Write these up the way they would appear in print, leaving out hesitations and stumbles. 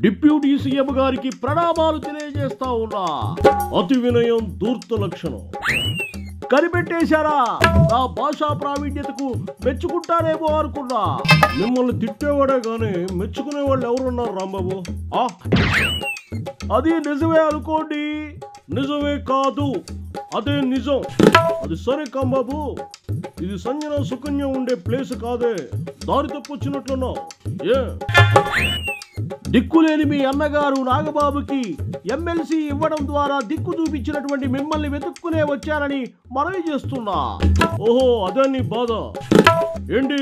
Deputy CM గారికి ప్రణామాలు తెలియజేస్తా ఉన్నా. అతి వినయం దూర్త లక్షణం. కనిపెట్టేశారా? నా భాషా ప్రావీణ్యతకు మెచ్చుకుంటారేమో అనుకున్నా. మిమ్మల్ని తిట్టేవాడే గానీ మెచ్చుకునే వాళ్ళు ఎవరున్నారు రాంబాబు? అది నిజమే అనుకోండి. నిజమే కాదు, అదే నిజం. అది సరే కాంబాబు, ఇది సంజన సుకన్య ఉండే ప్లేస్ కాదే. దారి తప్పొచ్చినట్లున్నావు. దిక్కులేని మీ అన్నగారు నాగబాబుకి ఎమ్మెల్సీ ఇవ్వడం ద్వారా దిక్కు చూపించినటువంటి మిమ్మల్ని వెతుక్కునే వచ్చారని మనవి చేస్తున్నా. ఓహో, అదే నీ బాధ ఏంటి?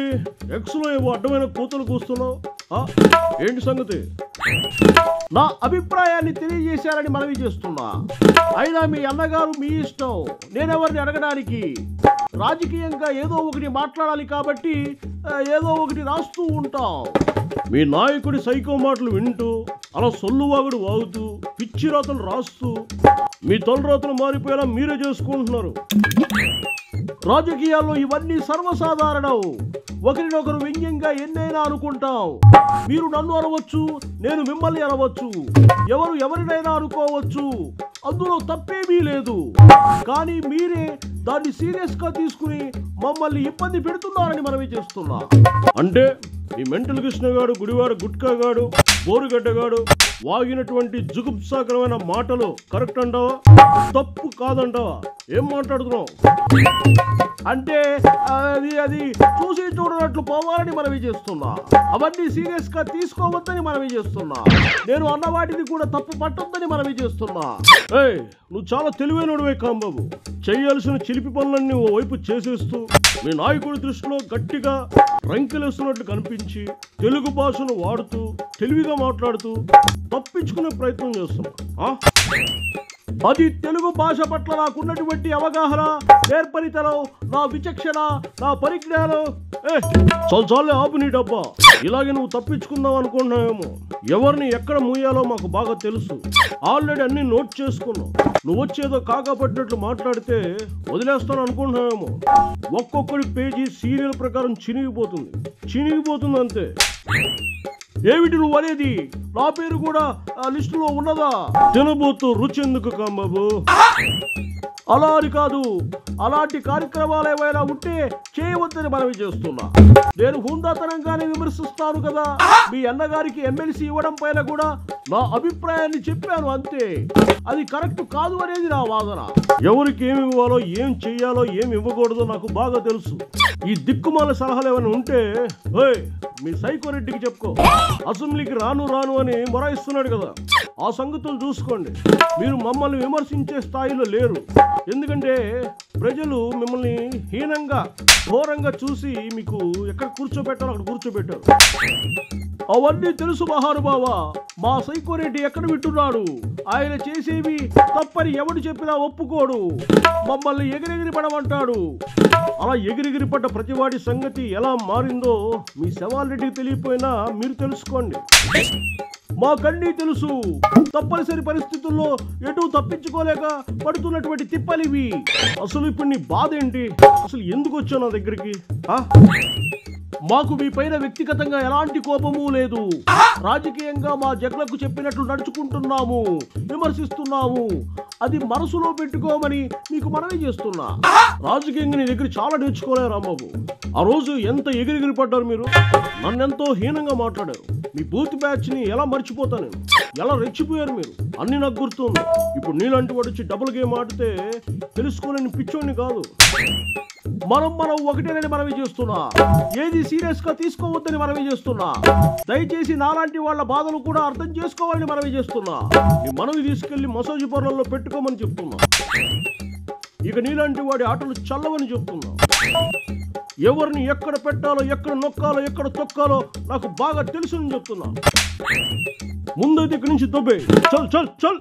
ఎక్స్లో ఏవో అడ్డమైన కూతురు కూస్తున్నావు. ఏంటి సంగతి? నా అభిప్రాయాన్ని తెలియజేశారని మనవి చేస్తున్నా. అయినా మీ అన్నగారు మీ ఇష్టం, నేనెవరిని అడగడానికి. రాజకీయంగా ఏదో ఒకటి మాట్లాడాలి కాబట్టి ఏదో ఒకటి రాస్తూ ఉంటాం. మీ నాయకుడి సైకో మాటలు వింటూ అలా సొల్లువాగుడు వాగుతూ పిచ్చి రాతలు రాస్తూ మీ తలరాతలు మారిపోయేలా మీరే చేసుకుంటున్నారు. రాజకీయాల్లో ఇవన్నీ సర్వసాధారణం. ఒకరినొకరు వ్యంగ్యంగా ఎన్నైనా అనుకుంటాం. మీరు నన్ను అనవచ్చు, నేను మిమ్మల్ని అనవచ్చు, ఎవరు ఎవరినైనా అనుకోవచ్చు. అందులో తప్పేమీ లేదు. కానీ మీరే దాన్ని సీరియస్ గా తీసుకుని మమ్మల్ని ఇబ్బంది పెడుతున్నారని మనమే చేస్తున్నా. అంటే ఈ మెంటల్ కృష్ణగాడు, గుడివాడ గుట్కాగాడు, బోరుగడ్డగాడు వాగినటువంటి జుగుప్సాకరమైన మాటలు కరెక్ట్ అంటావా? తప్పు కాదంటావా? ఏం మాట్లాడుతున్నావు? అంటే అది చూసి చూడనట్లు పోవాలని మనవి చేస్తున్నా. అవన్నీ సీరియస్ గా తీసుకోవద్దని మనవి చేస్తున్నా. నేను అన్న వాటిని కూడా తప్పు పట్టొద్దని మనవి చేస్తున్నా. నువ్వు చాలా తెలివైనడువే కాంబాబు. చేయాల్సిన చిలిపి పనులన్నీ ఓ వైపు చేసేస్తూ మీ నాయకుడి దృష్టిలో గట్టిగా రంకెలేస్తున్నట్లు కనిపించి తెలుగు భాషను వాడుతూ తెలివిగా మాట్లాడుతూ తప్పించుకునే ప్రయత్నం చేస్తున్నా. అది తెలుగు భాష పట్ల నాకున్నటువంటి అవగాహన, ఏర్పరితనం, నా విచక్షణ, నా పరిజ్ఞానం. చాలే ఆపు నీ డబ్బా. ఇలాగే నువ్వు తప్పించుకుందాం అనుకుంటున్నావేమో. ఎవరిని ఎక్కడ మూయాలో మాకు బాగా తెలుసు. ఆల్రెడీ అన్ని నోట్ చేసుకున్నావు. నువ్వు వచ్చేదో కాకపట్టినట్లు మాట్లాడితే వదిలేస్తాను అనుకుంటున్నావేమో. ఒక్కొక్కడి పేజీ సీరియల్ ప్రకారం చినిగిపోతుంది అంతే. ఏమిటి నువ్వు అనేది? నా పేరు కూడా ఆ లిస్టులో ఉన్నదా? తినబోతూ రుచి ఎందుకు కాంబాబు? అలా అని కాదు, అలాంటి కార్యక్రమాలు ఏమైనా ఉంటే చేయవద్దని మనవి చేస్తున్నా. నేను హుందాతనంగానే విమర్శిస్తాను కదా. మీ అన్నగారికి ఎమ్మెల్సీ ఇవ్వడం పైన కూడా నా అభిప్రాయాన్ని చెప్పాను అంతే. అది కరెక్ట్ కాదు అనేది నా వాదన. ఎవరికి ఏమి ఇవ్వాలో, ఏం చెయ్యాలో, ఏమి ఇవ్వకూడదో నాకు బాగా తెలుసు. ఈ దిక్కుమాల సలహాలు ఏమైనా ఉంటే మీ సైకో రెడ్డికి చెప్పుకో. అసెంబ్లీకి రాను అని మొరాయిస్తున్నాడు కదా, ఆ సంగతులు చూసుకోండి. మీరు మమ్మల్ని విమర్శించే స్థాయిలో లేరు. ఎందుకంటే ప్రజలు మిమ్మల్ని హీనంగా, ఘోరంగా చూసి మీకు ఎక్కడ కూర్చోబెట్టాలో అక్కడ కూర్చోబెట్టారు. అవన్నీ తెలుసు మహానుభావ. మా సైకో రెడ్డి ఎక్కడ వింటున్నాడు? ఆయన చేసేవి తప్పని ఎవడు చెప్పినా ఒప్పుకోడు. మమ్మల్ని ఎగిరెగిరి పడమంటాడు. అలా ఎగిరెగిరి పడ్డ ప్రతివాడి సంగతి ఎలా మారిందో మీ శవాలరెడ్డికి తెలియపోయినా మీరు తెలుసుకోండి. మాకన్నీ తెలుసు. తప్పనిసరి పరిస్థితుల్లో ఎటు తప్పించుకోలేక పడుతున్నటువంటి తిప్పలివి. అసలు ఇప్పుడు నీ బాధ ఏంటి? అసలు ఎందుకు వచ్చావు నా దగ్గరికి? మాకు మీ పైన వ్యక్తిగతంగా ఎలాంటి కోపము లేదు. రాజకీయంగా మా జగ్లకు చెప్పినట్లు నడుచుకుంటున్నాము, విమర్శిస్తున్నాము. అది మనసులో పెట్టుకోమని మీకు మనవి చేస్తున్నా. రాజకీయంగా నీ దగ్గర చాలా నేర్చుకోలేరు రాంబాబు. ఆ రోజు ఎంత ఎగిరిగిరి పడ్డారు మీరు. నన్నెంతో హీనంగా మాట్లాడారు. మీ బూత్ బ్యాచ్ ని ఎలా మర్చిపోతా నేను? ఎలా రెచ్చిపోయారు మీరు? అన్ని నాకు గుర్తుంది. ఇప్పుడు నీలాంటి వాడు వచ్చి డబుల్ గేమ్ ఆడితే తెలుసుకోలేని పిచ్చోడిని కాదు. మనం ఒకటేనని మనవి చేస్తున్నా. ఏది సీరియస్ గా తీసుకోవద్దని మనవి చేస్తున్నా. దయచేసి నాలాంటి వాళ్ళ బాధలు కూడా అర్థం చేసుకోవాలని మనవి చేస్తున్నా. నీ మనవి తీసుకెళ్లి మసాజ్ పార్లర్లో పెట్టుకోమని చెప్తున్నా. ఇక నీలాంటి వాడి ఆటలు చల్లవని చెప్తున్నా. ఎవరిని ఎక్కడ పెట్టాలో, ఎక్కడ నొక్కాలో, ఎక్కడ తొక్కాలో నాకు బాగా తెలుసుని చెప్తున్నా. ముందైతే ఇక్కడి నుంచి దొబ్బే. చల్.